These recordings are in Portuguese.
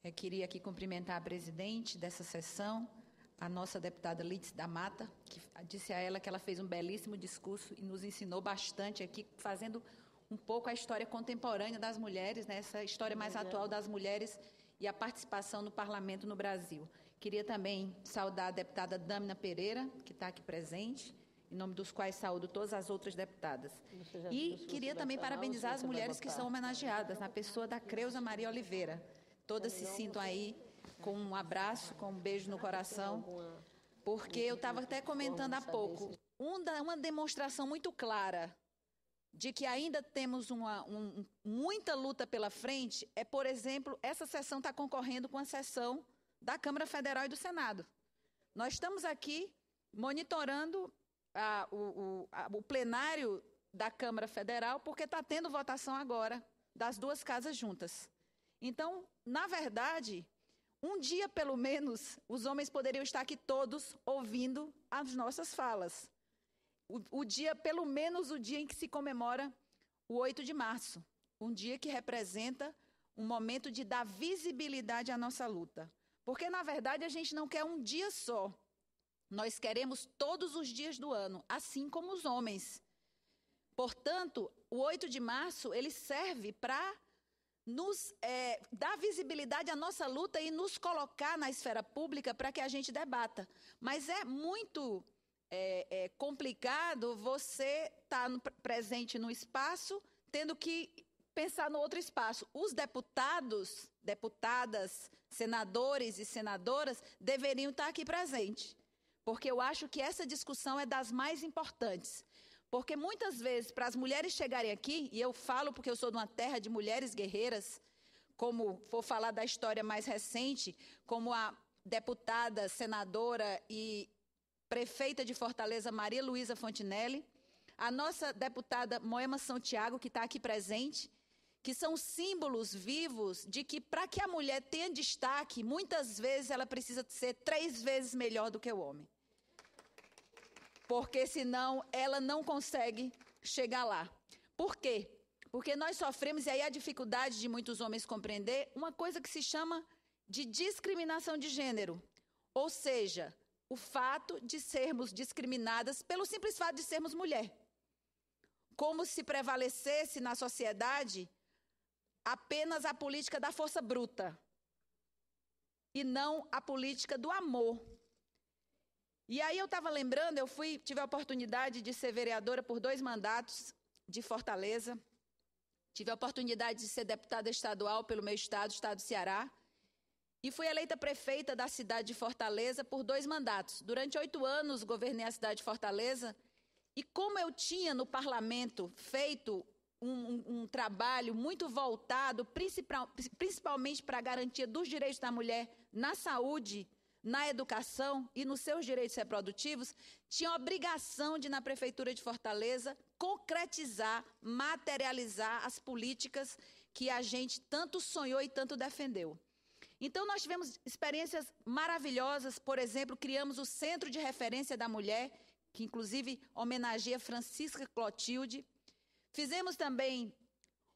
Eu queria aqui cumprimentar a presidente dessa sessão, a nossa deputada Lídice da Mata, que disse a ela que ela fez um belíssimo discurso e nos ensinou bastante aqui, fazendo um pouco a história contemporânea das mulheres, né, essa história mais atual das mulheres e a participação no parlamento no Brasil. Queria também saudar a deputada Dâmina Pereira, que está aqui presente, em nome dos quais saúdo todas as outras deputadas. E queria também parabenizar as mulheres que são homenageadas, na pessoa da Creuza Maria Oliveira. Todas se sintam aí com um abraço, com um beijo no coração, porque eu estava até comentando há pouco, uma demonstração muito clara de que ainda temos muita luta pela frente é, por exemplo, essa sessão está concorrendo com a sessão da Câmara Federal e do Senado. Nós estamos aqui monitorando o plenário da Câmara Federal, porque está tendo votação agora das duas casas juntas. Então, na verdade, um dia, pelo menos, os homens poderiam estar aqui todos ouvindo as nossas falas. O dia, pelo menos o dia em que se comemora o 8 de março, um dia que representa um momento de dar visibilidade à nossa luta. Porque, na verdade, a gente não quer um dia só. Nós queremos todos os dias do ano, assim como os homens. Portanto, o 8 de março, ele serve para nos dar visibilidade à nossa luta e nos colocar na esfera pública para que a gente debata. Mas é muito complicado você estar presente no espaço, tendo que pensar no outro espaço. Os deputados, deputadas, senadores e senadoras deveriam estar aqui presentes, porque eu acho que essa discussão é das mais importantes. Porque muitas vezes, para as mulheres chegarem aqui, e eu falo porque eu sou de uma terra de mulheres guerreiras, como vou falar da história mais recente, como a deputada, senadora e prefeita de Fortaleza, Maria Luísa Fontinelli, a nossa deputada Moema Santiago, que está aqui presente, que são símbolos vivos de que, para que a mulher tenha destaque, muitas vezes ela precisa ser 3 vezes melhor do que o homem. Porque senão ela não consegue chegar lá. Por quê? Porque nós sofremos, e aí a dificuldade de muitos homens compreender, uma coisa que se chama de discriminação de gênero. Ou seja, o fato de sermos discriminadas pelo simples fato de sermos mulher. Como se prevalecesse na sociedade apenas a política da força bruta e não a política do amor. E aí eu estava lembrando, tive a oportunidade de ser vereadora por 2 mandatos de Fortaleza, tive a oportunidade de ser deputada estadual pelo meu estado, o estado do Ceará, e fui eleita prefeita da cidade de Fortaleza por 2 mandatos. Durante 8 anos governei a cidade de Fortaleza, e como eu tinha no parlamento feito um trabalho muito voltado, principalmente para a garantia dos direitos da mulher na saúde, na educação e nos seus direitos reprodutivos, tinha a obrigação de, na Prefeitura de Fortaleza, concretizar, materializar as políticas que a gente tanto sonhou e tanto defendeu. Então, nós tivemos experiências maravilhosas, por exemplo, criamos o Centro de Referência da Mulher, que inclusive homenageia Francisca Clotilde. Fizemos também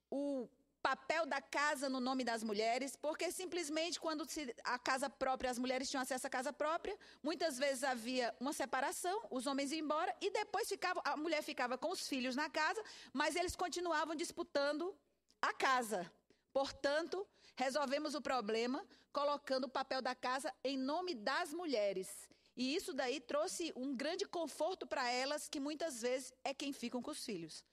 o papel da casa no nome das mulheres, porque simplesmente quando a casa própria, as mulheres tinham acesso à casa própria, muitas vezes havia uma separação, os homens iam embora e depois a mulher ficava com os filhos na casa, mas eles continuavam disputando a casa. Portanto, resolvemos o problema colocando o papel da casa em nome das mulheres. E isso daí trouxe um grande conforto para elas, que muitas vezes é quem ficam com os filhos.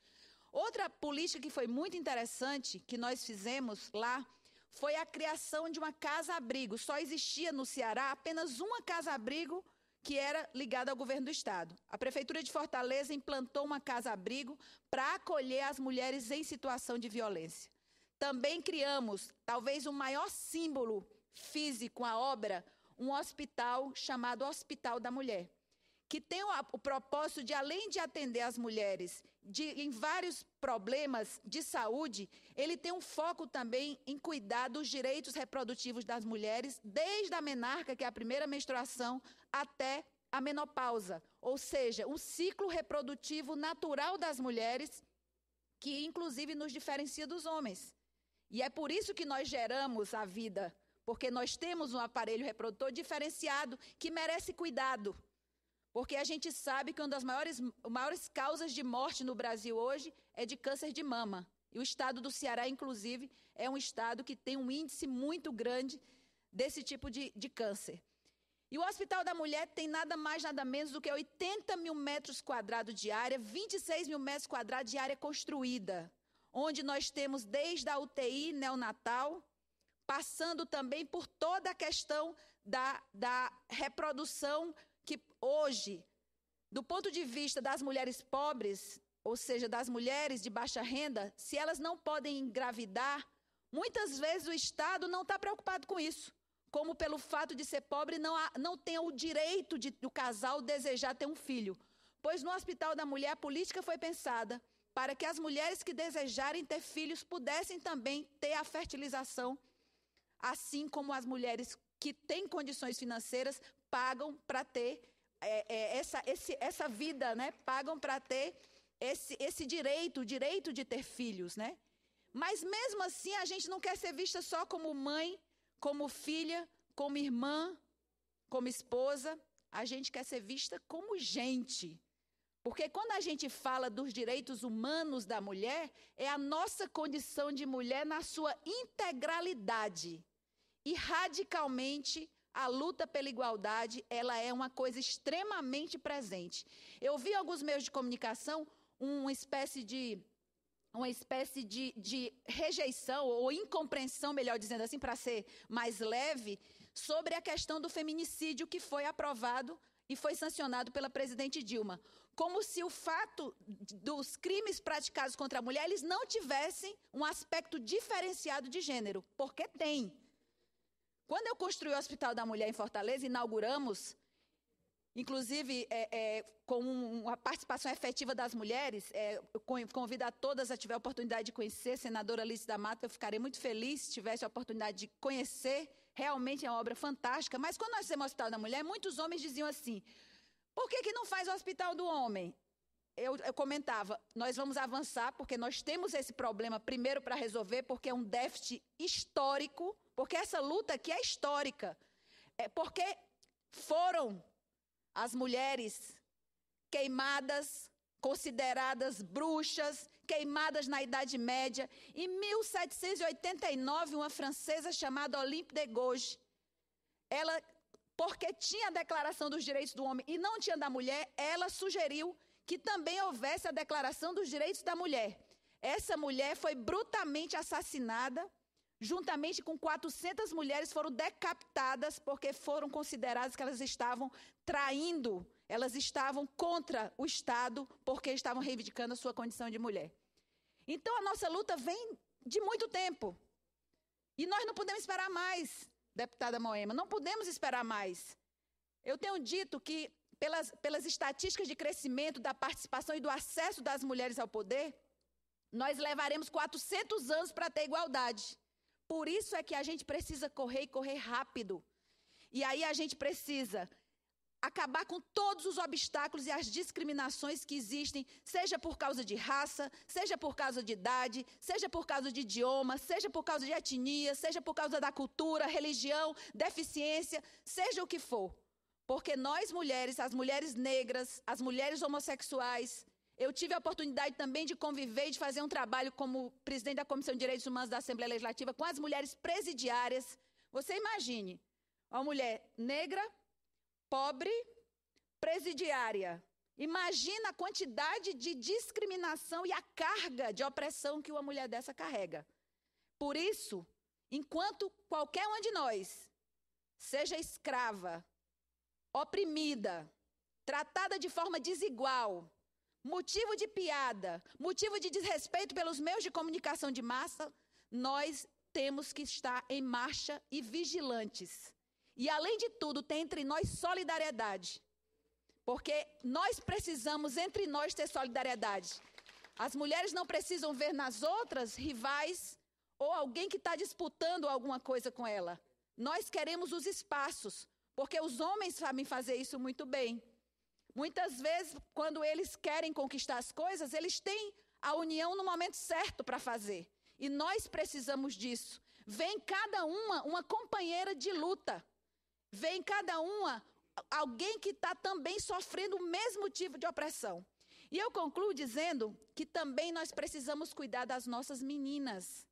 Outra política que foi muito interessante, que nós fizemos lá, foi a criação de uma casa-abrigo. Só existia no Ceará apenas uma casa-abrigo que era ligada ao governo do Estado. A Prefeitura de Fortaleza implantou uma casa-abrigo para acolher as mulheres em situação de violência. Também criamos, talvez o maior símbolo físico, a obra, um hospital chamado Hospital da Mulher, que tem o propósito de, além de atender as mulheres em vários problemas de saúde, ele tem um foco também em cuidar dos direitos reprodutivos das mulheres, desde a menarca, que é a primeira menstruação, até a menopausa, ou seja, um ciclo reprodutivo natural das mulheres, que inclusive nos diferencia dos homens. E é por isso que nós geramos a vida porque nós temos um aparelho reprodutor diferenciado que merece cuidado. Porque a gente sabe que uma das maiores causas de morte no Brasil hoje é de câncer de mama. E o estado do Ceará, inclusive, é um estado que tem um índice muito grande desse tipo de câncer. E o Hospital da Mulher tem nada mais, nada menos do que 80 mil metros quadrados de área, 26 mil metros quadrados de área construída, onde nós temos desde a UTI neonatal, passando também por toda a questão da reprodução, que hoje, do ponto de vista das mulheres pobres, ou seja, das mulheres de baixa renda, se elas não podem engravidar, muitas vezes o Estado não está preocupado com isso. Como pelo fato de ser pobre, não tem o direito do casal desejar ter um filho. Pois no Hospital da Mulher, a política foi pensada para que as mulheres que desejarem ter filhos pudessem também ter a fertilização, assim como as mulheres que têm condições financeiras pagam para ter essa vida, né? Pagam para ter esse direito, o direito de ter filhos, né? Mas mesmo assim, a gente não quer ser vista só como mãe, como filha, como irmã, como esposa. A gente quer ser vista como gente. Porque quando a gente fala dos direitos humanos da mulher, é a nossa condição de mulher na sua integralidade. E radicalmente, a luta pela igualdade, ela é uma coisa extremamente presente. Eu vi alguns meios de comunicação uma espécie de rejeição ou incompreensão, melhor dizendo assim, para ser mais leve, sobre a questão do feminicídio que foi aprovado e foi sancionado pela presidente Dilma. Como se o fato dos crimes praticados contra a mulher, eles não tivessem um aspecto diferenciado de gênero, porque tem. Quando eu construí o Hospital da Mulher em Fortaleza, inauguramos, inclusive com uma participação efetiva das mulheres, eu convido a todas a tiver a oportunidade de conhecer, senadora Alice da Mata, eu ficarei muito feliz se tivesse a oportunidade de conhecer, realmente é uma obra fantástica, mas quando nós fizemos o Hospital da Mulher, muitos homens diziam assim, por que não faz o Hospital do Homem? Eu comentava, nós vamos avançar, porque nós temos esse problema primeiro para resolver, porque é um déficit histórico, porque essa luta aqui é histórica, porque foram as mulheres queimadas, consideradas bruxas, queimadas na Idade Média. Em 1789, uma francesa chamada Olympe de Gouges, ela, porque tinha a Declaração dos Direitos do Homem e não tinha da mulher, ela sugeriu que também houvesse a Declaração dos Direitos da Mulher. Essa mulher foi brutalmente assassinada, juntamente com 400 mulheres foram decapitadas porque foram consideradas que elas estavam traindo, elas estavam contra o Estado porque estavam reivindicando a sua condição de mulher. Então, a nossa luta vem de muito tempo. E nós não podemos esperar mais, deputada Moema, não podemos esperar mais. Eu tenho dito que, pelas estatísticas de crescimento, da participação e do acesso das mulheres ao poder, nós levaremos 400 anos para ter igualdade. Por isso é que a gente precisa correr e correr rápido. E aí a gente precisa acabar com todos os obstáculos e as discriminações que existem, seja por causa de raça, seja por causa de idade, seja por causa de idioma, seja por causa de etnia, seja por causa da cultura, religião, deficiência, seja o que for. Porque nós mulheres, as mulheres negras, as mulheres homossexuais, eu tive a oportunidade também de conviver e de fazer um trabalho como presidente da Comissão de Direitos Humanos da Assembleia Legislativa com as mulheres presidiárias. Você imagine, uma mulher negra, pobre, presidiária. Imagina a quantidade de discriminação e a carga de opressão que uma mulher dessa carrega. Por isso, enquanto qualquer uma de nós seja escrava, oprimida, tratada de forma desigual, motivo de piada, motivo de desrespeito pelos meios de comunicação de massa, nós temos que estar em marcha e vigilantes. E, além de tudo, tem entre nós solidariedade. Porque nós precisamos, entre nós, ter solidariedade. As mulheres não precisam ver nas outras rivais ou alguém que está disputando alguma coisa com ela. Nós queremos os espaços, porque os homens sabem fazer isso muito bem. Muitas vezes, quando eles querem conquistar as coisas, eles têm a união no momento certo para fazer. E nós precisamos disso. vê em cada uma companheira de luta. Vê em cada uma alguém que está também sofrendo o mesmo tipo de opressão. E eu concluo dizendo que também nós precisamos cuidar das nossas meninas.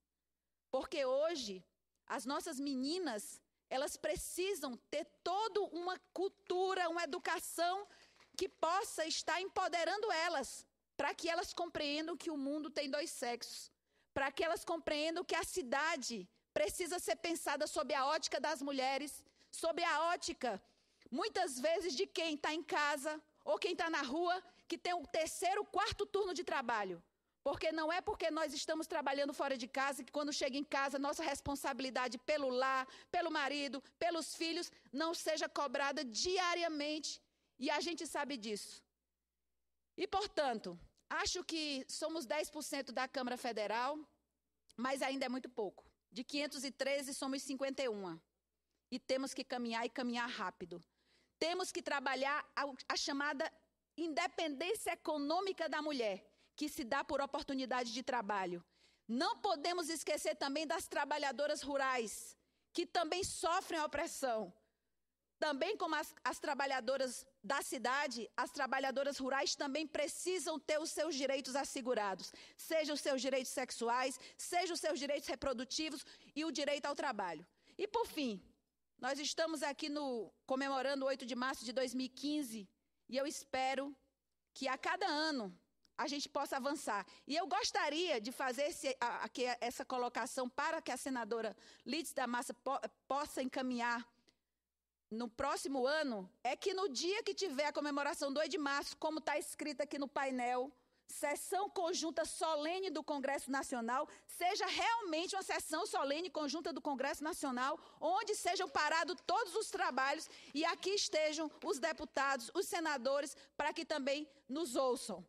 Porque hoje, as nossas meninas, elas precisam ter toda uma cultura, uma educação que possa estar empoderando elas, para que elas compreendam que o mundo tem dois sexos, para que elas compreendam que a cidade precisa ser pensada sob a ótica das mulheres, sob a ótica, muitas vezes, de quem está em casa ou quem está na rua, que tem o terceiro, quarto turno de trabalho. Porque não é porque nós estamos trabalhando fora de casa que quando chega em casa, nossa responsabilidade pelo lar, pelo marido, pelos filhos, não seja cobrada diariamente. E a gente sabe disso. E, portanto, acho que somos 10% da Câmara Federal, mas ainda é muito pouco. De 513, somos 51. E temos que caminhar e caminhar rápido. Temos que trabalhar a chamada independência econômica da mulher, que se dá por oportunidade de trabalho. Não podemos esquecer também das trabalhadoras rurais, que também sofrem a opressão. Também como as trabalhadoras da cidade, as trabalhadoras rurais também precisam ter os seus direitos assegurados. Seja os seus direitos sexuais, seja os seus direitos reprodutivos e o direito ao trabalho. E por fim, nós estamos aqui comemorando o 8 de março de 2015 e eu espero que a cada ano a gente possa avançar. E eu gostaria de fazer essa colocação para que a senadora Lídice da Massa possa encaminhar no próximo ano, é que no dia que tiver a comemoração do 8 de março, como está escrito aqui no painel, sessão conjunta solene do Congresso Nacional, seja realmente uma sessão solene conjunta do Congresso Nacional, onde sejam parados todos os trabalhos e aqui estejam os deputados, os senadores, para que também nos ouçam.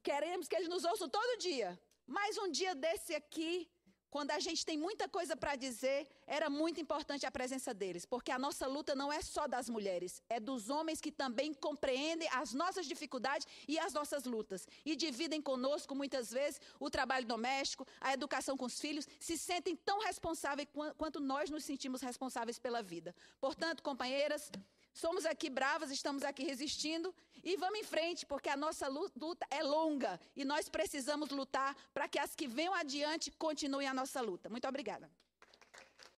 Queremos que eles nos ouçam todo dia, mas um dia desse aqui, quando a gente tem muita coisa para dizer, era muito importante a presença deles, porque a nossa luta não é só das mulheres, é dos homens que também compreendem as nossas dificuldades e as nossas lutas, e dividem conosco, muitas vezes, o trabalho doméstico, a educação com os filhos, se sentem tão responsáveis quanto nós nos sentimos responsáveis pela vida. Portanto, companheiras, somos aqui bravas, estamos aqui resistindo e vamos em frente, porque a nossa luta é longa e nós precisamos lutar para que as que venham adiante continuem a nossa luta. Muito obrigada.